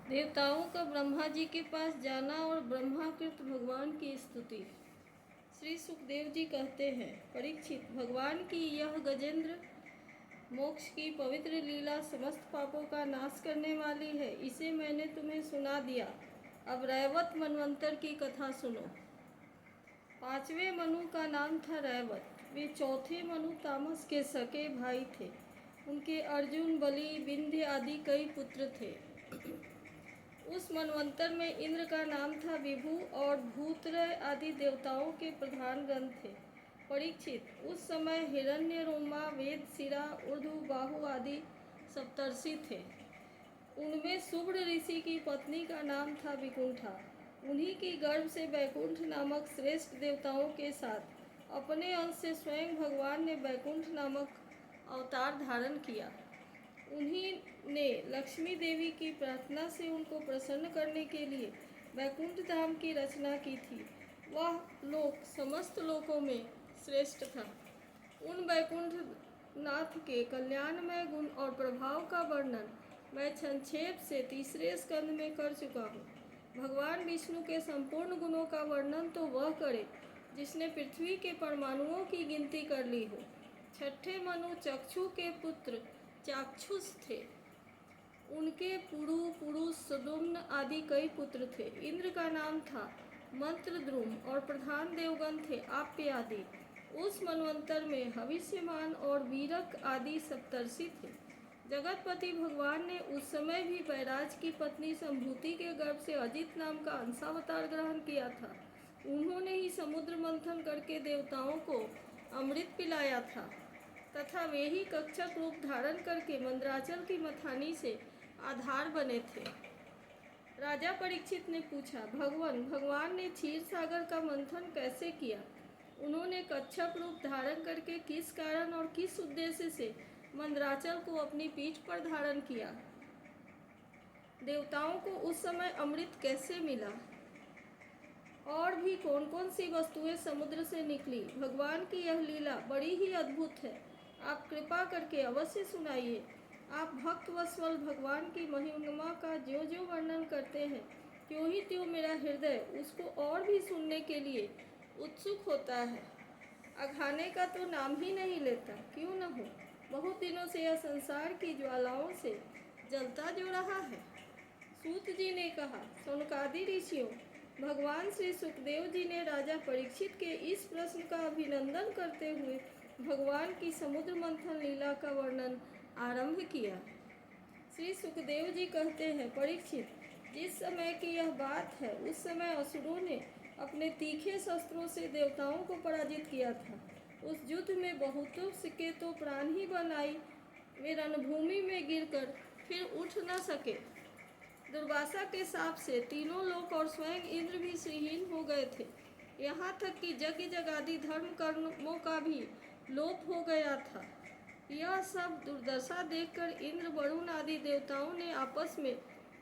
देवताओं का ब्रह्मा जी के पास जाना और ब्रह्माकृत भगवान की स्तुति। श्री सुखदेव जी कहते हैं, परीक्षित, भगवान की यह गजेंद्र मोक्ष की पवित्र लीला समस्त पापों का नाश करने वाली है। इसे मैंने तुम्हें सुना दिया। अब रैवत मनवंतर की कथा सुनो। पांचवें मनु का नाम था रैवत। वे चौथे मनु तामस के सके भाई थे। उनके अर्जुन, बलि, विंध्य आदि कई पुत्र थे। उस मनवंतर में इंद्र का नाम था विभु और भूत्रय आदि देवताओं के प्रधान गण थे। परीक्षित, उस समय हिरण्य, रोमा, वेद, शिरा, ऊर्ध्व, बाहु आदि सप्तर्षि थे। उनमें शुभ्र ऋषि की पत्नी का नाम था विकुंठा। उन्हीं की गर्भ से वैकुंठ नामक श्रेष्ठ देवताओं के साथ अपने अंश से स्वयं भगवान ने वैकुंठ नामक अवतार धारण किया। उन्हीं ने लक्ष्मी देवी की प्रार्थना से उनको प्रसन्न करने के लिए वैकुंठ धाम की रचना की थी। वह लोक समस्त लोकों में श्रेष्ठ था। उन वैकुंठ नाथ के कल्याणमय गुण और प्रभाव का वर्णन मैं संक्षेप से तीसरे स्कंद में कर चुका हूँ। भगवान विष्णु के संपूर्ण गुणों का वर्णन तो वह करे जिसने पृथ्वी के परमाणुओं की गिनती कर ली हो। छठे मनु चक्षु के पुत्र चाक्षुष थे। उनके पुरु, पुरुष, सुदुम्न आदि कई पुत्र थे। इंद्र का नाम था मंत्रद्रुम और प्रधान देवगण थे आप्य आदि। उस मनवंतर में हविष्यमान और वीरक आदि सप्तर्षि थे। जगतपति भगवान ने उस समय भी बैराज की पत्नी संभूति के गर्भ से अजित नाम का अंशावतार ग्रहण किया था। उन्होंने ही समुद्र मंथन करके देवताओं को अमृत पिलाया था तथा वे ही कक्षक रूप धारण करके मंद्राचल की मथानी से आधार बने थे। राजा परीक्षित ने पूछा, भगवान ने क्षीर सागर का मंथन कैसे किया? उन्होंने कच्छप रूप धारण करके किस कारण और किस उद्देश्य से मंद्राचल को अपनी पीठ पर धारण किया? देवताओं को उस समय अमृत कैसे मिला? और भी कौन कौन सी वस्तुएं समुद्र से निकली? भगवान की यह लीला बड़ी ही अद्भुत है। आप कृपा करके अवश्य सुनाइए। आप भक्त वत्सल भगवान की महिमा का जो जो वर्णन करते हैं, त्यों ही त्यों मेरा हृदय उसको और भी सुनने के लिए उत्सुक होता है। अघाने का तो नाम ही नहीं लेता। क्यों न हो, बहुत दिनों से यह संसार की ज्वालाओं से जलता जो रहा है। सूत जी ने कहा, सौनकादि ऋषियों, भगवान श्री सुखदेव जी ने राजा परीक्षित के इस प्रश्न का अभिनंदन करते हुए भगवान की समुद्र मंथन लीला का वर्णन आरंभ किया। श्री सुखदेव जी कहते हैं, परीक्षित, जिस समय की यह बात है उस समय असुरों ने अपने तीखे शस्त्रों से देवताओं को पराजित किया था। उस युद्ध में बहुतों के तो प्राण ही बन आई। वे रणभूमि में गिरकर फिर उठ न सके। दुर्वासा के शाप से तीनों लोक और स्वयं इंद्र भी श्रीहीन हो गए थे। यहाँ तक कि यज्ञ जगादि धर्म कर्मों का भी लोप हो गया था। यह सब दुर्दशा देखकर इंद्र, वरुण आदि देवताओं ने आपस में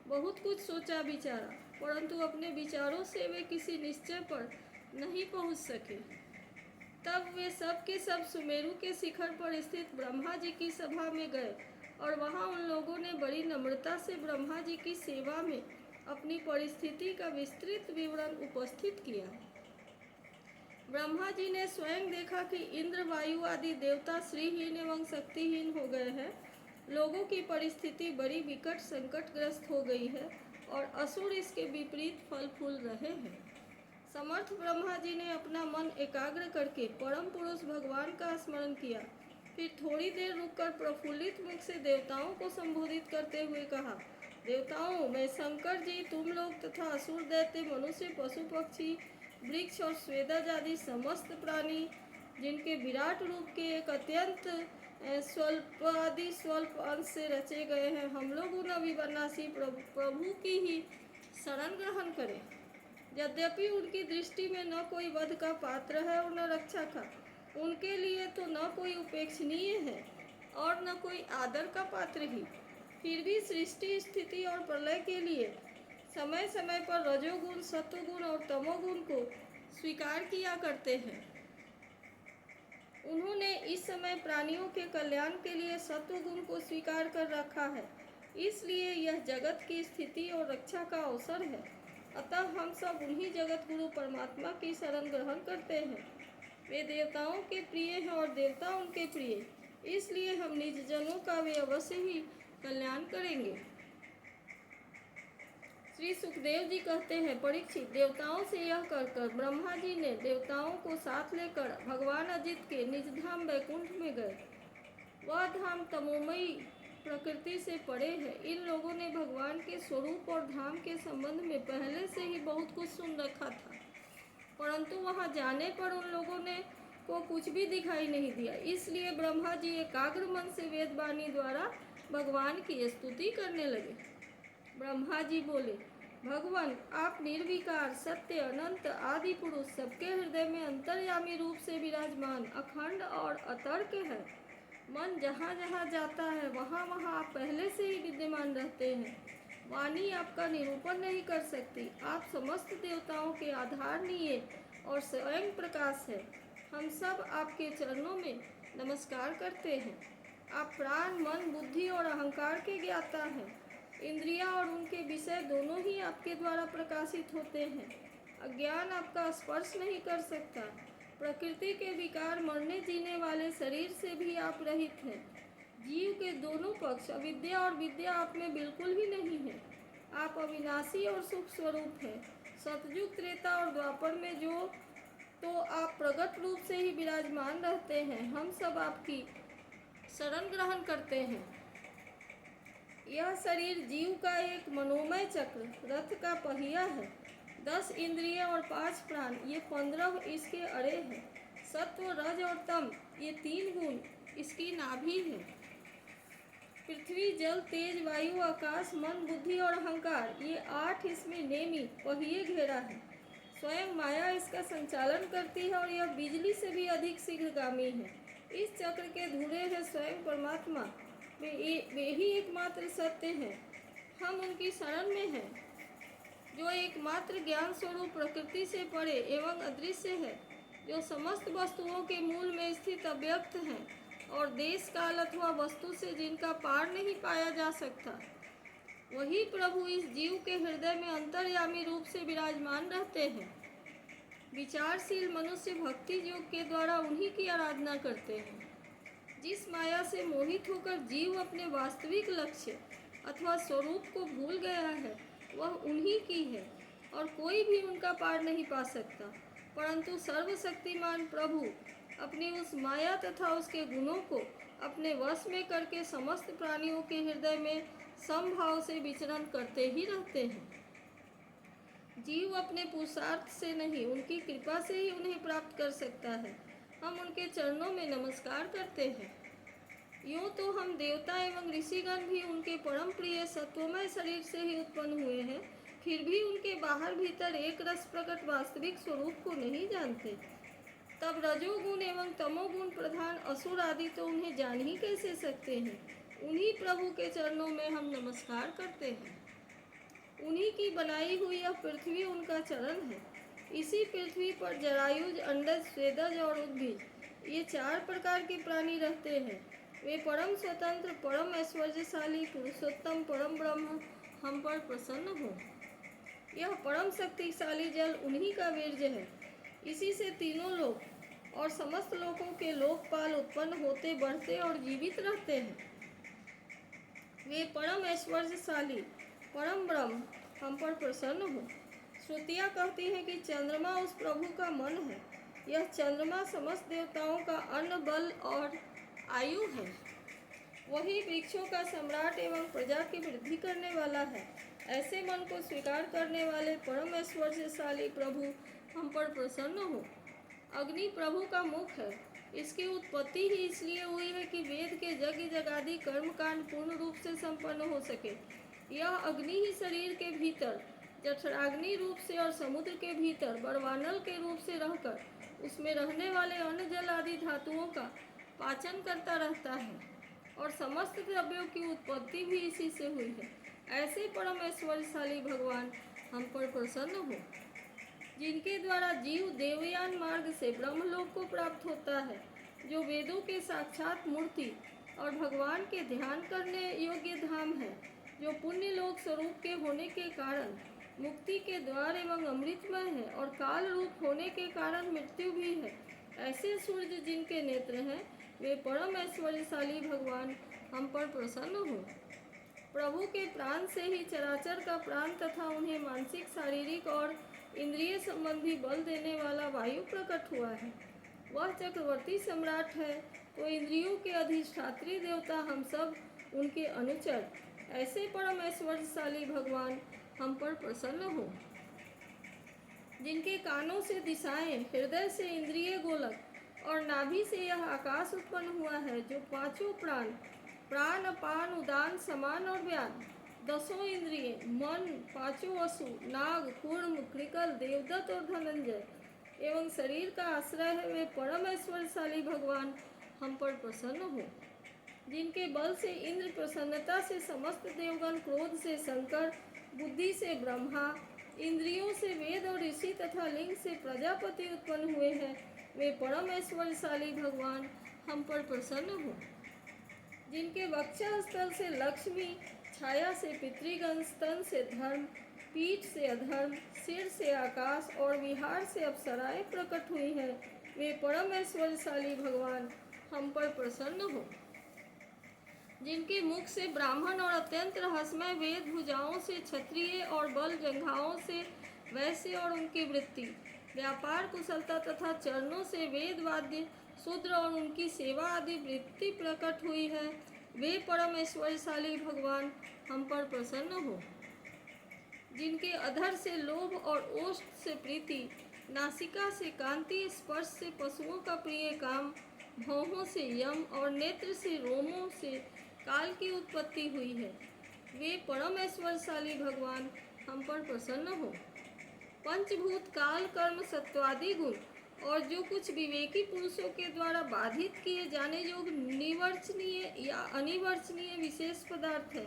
बहुत कुछ सोचा विचारा, परंतु अपने विचारों से वे किसी निश्चय पर नहीं पहुँच सके। तब वे सब के सब सुमेरु के शिखर पर स्थित ब्रह्मा जी की सभा में गए और वहां उन लोगों ने बड़ी नम्रता से ब्रह्मा जी की सेवा में अपनी परिस्थिति का विस्तृत विवरण उपस्थित किया। ब्रह्मा जी ने स्वयं देखा कि इंद्र, वायु आदि देवता श्रीहीन एवं शक्तिहीन हो गए हैं। लोगों की परिस्थिति बड़ी विकट संकटग्रस्त हो गई है और असुर इसके विपरीत फल फूल रहे हैं। समर्थ ब्रह्मा जी ने अपना मन एकाग्र करके परम पुरुष भगवान का स्मरण किया। फिर थोड़ी देर रुककर प्रफुल्लित मुख से देवताओं को संबोधित करते हुए कहा, देवताओं, मैं शंकर जी, तुम लोग तथा असुर, दैत्य, मनुष्य, पशु पक्षी, वृक्ष और स्वेदज आदि समस्त प्राणी, जिनके विराट रूप के एक अत्यंत स्वल्प अंश से रचे गए हैं, हम लोग उन अविनाशी प्रभु की ही शरण ग्रहण करें। यद्यपि उनकी दृष्टि में न कोई वध का पात्र है और न रक्षा का, उनके लिए तो न कोई उपेक्षणीय है और न कोई आदर का पात्र ही, फिर भी सृष्टि, स्थिति और प्रलय के लिए समय समय पर रजोगुण, सत्वगुण और तमोगुण को स्वीकार किया करते हैं। उन्होंने इस समय प्राणियों के कल्याण के लिए सत्वगुण को स्वीकार कर रखा है इसलिए यह जगत की स्थिति और रक्षा का अवसर है। अतः हम सब उन्हीं जगत गुरु परमात्मा की शरण ग्रहण करते हैं। वे देवताओं के प्रिय हैं और देवता उनके प्रिय, इसलिए हम निज जनों का वे अवश्य ही कल्याण करेंगे। श्री सुखदेव जी कहते हैं, परीक्षित, देवताओं से यह कहकर ब्रह्मा जी ने देवताओं को साथ लेकर भगवान अजित के निज धाम वैकुंठ में गए। वह धाम तमोमयी प्रकृति से परे है। इन लोगों ने भगवान के स्वरूप और धाम के संबंध में पहले से ही बहुत कुछ सुन रखा था, परंतु वहां जाने पर उन लोगों ने को कुछ भी दिखाई नहीं दिया। इसलिए ब्रह्मा जी एकाग्र मन से वेद वाणी द्वारा भगवान की स्तुति करने लगे। ब्रह्मा जी बोले, भगवान, आप निर्विकार, सत्य, अनंत, आदि पुरुष, सबके हृदय में अंतर्यामी रूप से विराजमान, अखंड और अतर्क है। मन जहाँ जहाँ जाता है वहाँ वहाँ आप पहले से ही विद्यमान रहते हैं। वाणी आपका निरूपण नहीं कर सकती। आप समस्त देवताओं के आधारणीय और स्वयं प्रकाश है। हम सब आपके चरणों में नमस्कार करते हैं। आप प्राण, मन, बुद्धि और अहंकार के ज्ञाता हैं। इंद्रियां और उनके विषय दोनों ही आपके द्वारा प्रकाशित होते हैं। अज्ञान आपका स्पर्श नहीं कर सकता। प्रकृति के विकार, मरने जीने वाले शरीर से भी आप रहित हैं। जीव के दोनों पक्ष, अविद्या और विद्या, आप में बिल्कुल ही नहीं है। आप अविनाशी और सुख स्वरूप हैं। सतयुग, त्रेता और द्वापर में तो आप प्रगट रूप से ही विराजमान रहते हैं। हम सब आपकी शरण ग्रहण करते हैं। यह शरीर जीव का एक मनोमय चक्र, रथ का पहिया है। 10 इंद्रिय और 5 प्राण, ये 15 इसके अरे हैं। सत्व, रज और तम, ये 3 गुण इसकी नाभि है। पृथ्वी, जल, तेज, वायु, आकाश, मन, बुद्धि और अहंकार, ये 8 इसमें नेमी पहिए घेरा है। स्वयं माया इसका संचालन करती है और यह बिजली से भी अधिक शीघ्रगामी है। इस चक्र के धुरे हैं स्वयं परमात्मा। वे ही एकमात्र सत्य हैं। हम उनकी शरण में हैं, जो एकमात्र ज्ञान स्वरूप प्रकृति से परे एवं अदृश्य है, जो समस्त वस्तुओं के मूल में स्थित अव्यक्त हैं और देश काल अथवा वस्तु से जिनका पार नहीं पाया जा सकता। वही प्रभु इस जीव के हृदय में अंतर्यामी रूप से विराजमान रहते हैं। विचारशील मनुष्य भक्ति योग के द्वारा उन्हीं की आराधना करते हैं। जिस माया से मोहित होकर जीव अपने वास्तविक लक्ष्य अथवा स्वरूप को भूल गया है, वह उन्हीं की है और कोई भी उनका पार नहीं पा सकता। परंतु सर्वशक्तिमान प्रभु अपनी उस माया तथा उसके गुणों को अपने वश में करके समस्त प्राणियों के हृदय में समभाव से विचरण करते ही रहते हैं। जीव अपने पुरुषार्थ से नहीं, उनकी कृपा से ही उन्हें प्राप्त कर सकता है। हम उनके चरणों में नमस्कार करते हैं। यूँ तो हम देवता एवं ऋषिगण भी उनके परम प्रिय सत्वमय शरीर से ही उत्पन्न हुए हैं, फिर भी उनके बाहर भीतर एक रस प्रकट वास्तविक स्वरूप को नहीं जानते। तब रजोगुण एवं तमोगुण प्रधान असुर आदि तो उन्हें जान ही कैसे सकते हैं। उन्हीं प्रभु के चरणों में हम नमस्कार करते हैं। उन्हीं की बनाई हुई यह पृथ्वी उनका चरण है। इसी पृथ्वी पर जरायुज, अंडज, स्वेदज और उद्भिज, ये 4 प्रकार के प्राणी रहते हैं। वे परम स्वतंत्र, परम ऐश्वर्यशाली, पुरुषोत्तम, परम ब्रह्म हम पर प्रसन्न हो। यह परम शक्तिशाली जल उन्हीं का वीर्य है। इसी से तीनों लोक और समस्त लोकों के लोकपाल उत्पन्न होते, बढ़ते और जीवित रहते हैं। वे परम ऐश्वर्यशाली, परम ब्रह्म हम पर प्रसन्न हो। श्रुतियाँ कहती हैं कि चंद्रमा उस प्रभु का मन है। यह चंद्रमा समस्त देवताओं का अन्न, बल और आयु है। वही वृक्षों का सम्राट एवं प्रजा की वृद्धि करने वाला है। ऐसे मन को स्वीकार करने वाले परम ऐश्वर्यशाली प्रभु हम पर प्रसन्न हो। अग्नि प्रभु का मुख है। इसकी उत्पत्ति ही इसलिए हुई है कि वेद के यज्ञ जगादि कर्मकांड पूर्ण रूप से संपन्न हो सके। यह अग्नि ही शरीर के भीतर जठराग्नि रूप से और समुद्र के भीतर बड़वानल के रूप से रहकर उसमें रहने वाले अन्न, जल आदि धातुओं का पाचन करता रहता है और समस्त द्रव्यों की उत्पत्ति भी इसी से हुई है। ऐसे परम ऐश्वर्यशाली भगवान हम पर प्रसन्न हो, जिनके द्वारा जीव देवयान मार्ग से ब्रह्मलोक को प्राप्त होता है, जो वेदों के साक्षात मूर्ति और भगवान के ध्यान करने योग्य धाम है। जो पुण्य लोक स्वरूप के होने के कारण मुक्ति के द्वार एवं अमृतमय है और काल रूप होने के कारण मृत्यु भी है। ऐसे सूर्य जिनके नेत्र हैं वे परम ऐश्वर्यशाली भगवान हम पर प्रसन्न हो। प्रभु के प्राण से ही चराचर का प्राण तथा उन्हें मानसिक, शारीरिक और इंद्रिय संबंधी बल देने वाला वायु प्रकट हुआ है। वह चक्रवर्ती सम्राट है, तो इंद्रियों के अधिष्ठात्री देवता हम सब उनके अनुचर। ऐसे परम ऐश्वर्यशाली भगवान हम पर प्रसन्न हो। जिनके कानों से दिशाएं, हृदय से इंद्रिय गोलक और नाभि से यह आकाश उत्पन्न हुआ है, जो पांचों प्राण, अपान, उदान, समान और व्यान, 10 इंद्रिय, मन, पांचों वसु, नाग, कूर्म, कृकल, देवदत्त और धनंजय एवं शरीर का आश्रय है, वे परम ऐश्वर्यशाली भगवान हम पर प्रसन्न हो। जिनके बल से इंद्र, प्रसन्नता से समस्त देवगण, क्रोध से शंकर, बुद्धि से ब्रह्मा, इंद्रियों से वेद और ऋषि तथा लिंग से प्रजापति उत्पन्न हुए हैं, वे परम ऐश्वर्यशाली भगवान हम पर प्रसन्न हो। जिनके वक्षस्थल से लक्ष्मी, छाया से पितृगण, स्तन से धर्म, पीठ से अधर्म, सिर से आकाश और विहार से अप्सराएं प्रकट हुई हैं, वे परम ऐश्वर्यशाली भगवान हम पर प्रसन्न हो। जिनके मुख से ब्राह्मण और अत्यंत रहस्यमय वेद, भुजाओं से क्षत्रिय और बल, जंघाओं से वैश्य और उनकी वृत्ति, व्यापार, कुशलता तथा चरणों से वेद, वाद्य, शूद्र और उनकी सेवा आदि वृत्ति प्रकट हुई है, वे परम ऐश्वर्यशाली भगवान हम पर प्रसन्न हो। जिनके अधर से लोभ और ओष्ठ से प्रीति, नासिका से कांति, स्पर्श से पशुओं का प्रिय काम, भौहों से यम और नेत्र से रोमों से काल की उत्पत्ति हुई है, वे परम ऐश्वर्यशाली भगवान हम पर प्रसन्न हो। पंचभूत, काल, कर्म, सत्वादि गुण और जो कुछ विवेकी पुरुषों के द्वारा बाधित किए जाने योग्य निवर्चनीय या अनिवर्चनीय विशेष पदार्थ है,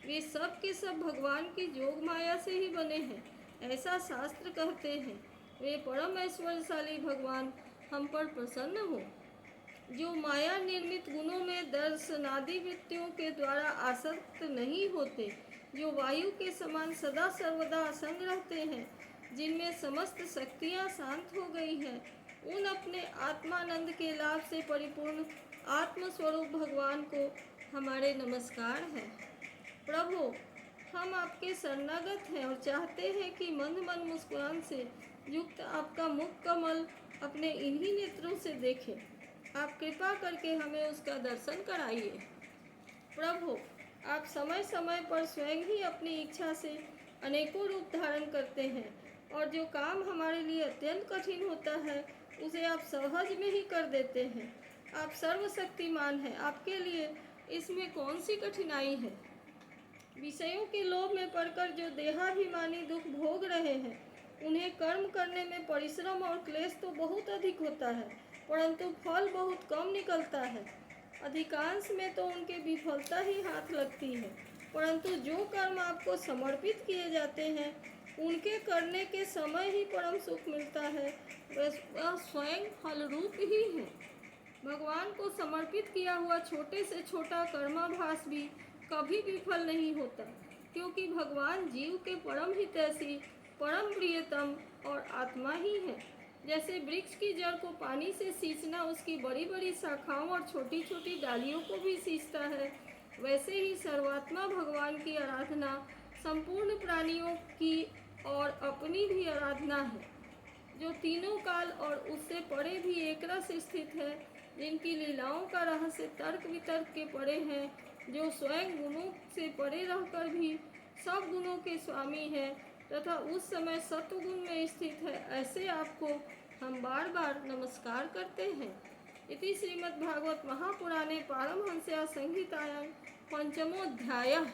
वे सब के सब भगवान की जोग माया से ही बने हैं, ऐसा शास्त्र कहते हैं। वे परम ऐश्वर्यशाली भगवान हम पर प्रसन्न हो। जो माया निर्मित गुणों में दर्शनादि वृत्तियों के द्वारा आसक्त नहीं होते, जो वायु के समान सदा सर्वदा असंग रहते हैं, जिनमें समस्त शक्तियाँ शांत हो गई हैं, उन अपने आत्मानंद के लाभ से परिपूर्ण आत्मस्वरूप भगवान को हमारे नमस्कार है। प्रभु, हम आपके शरणागत हैं और चाहते हैं कि मंद मन मुस्कुरान से युक्त आपका मुख कमल अपने इन्हीं नेत्रों से देखें। आप कृपा करके हमें उसका दर्शन कराइए। प्रभु, आप समय समय पर स्वयं ही अपनी इच्छा से अनेकों रूप धारण करते हैं और जो काम हमारे लिए अत्यंत कठिन होता है उसे आप सहज में ही कर देते हैं। आप सर्वशक्तिमान हैं, आपके लिए इसमें कौन सी कठिनाई है। विषयों के लोभ में पड़कर जो देहाभिमानी दुख भोग रहे हैं, उन्हें कर्म करने में परिश्रम और क्लेश तो बहुत अधिक होता है, परंतु फल बहुत कम निकलता है। अधिकांश में तो उनके विफलता ही हाथ लगती है, परंतु जो कर्म आपको समर्पित किए जाते हैं उनके करने के समय ही परम सुख मिलता है, वह स्वयं फल रूप ही है। भगवान को समर्पित किया हुआ छोटे से छोटा कर्माभास भी कभी विफल नहीं होता, क्योंकि भगवान जीव के परम हितैषी, परम प्रियतम और आत्मा ही है। जैसे वृक्ष की जड़ को पानी से सींचना उसकी बड़ी बड़ी शाखाओं और छोटी छोटी डालियों को भी सींचता है, वैसे ही सर्वात्मा भगवान की आराधना संपूर्ण प्राणियों की और अपनी भी आराधना है, जो तीनों काल और उससे परे भी एक रस स्थित है, जिनकी लीलाओं का रहस्य तर्क वितर्क के परे है, जो स्वयं गुणों से परे रहकर भी सब गुणों के स्वामी है तथा उस समय सत्वगुण में स्थित है, ऐसे आपको हम बार बार नमस्कार करते हैं। इति श्रीमद्भागवत महापुराणे पारमहंस्यां संहितायां पंचमोऽध्यायः।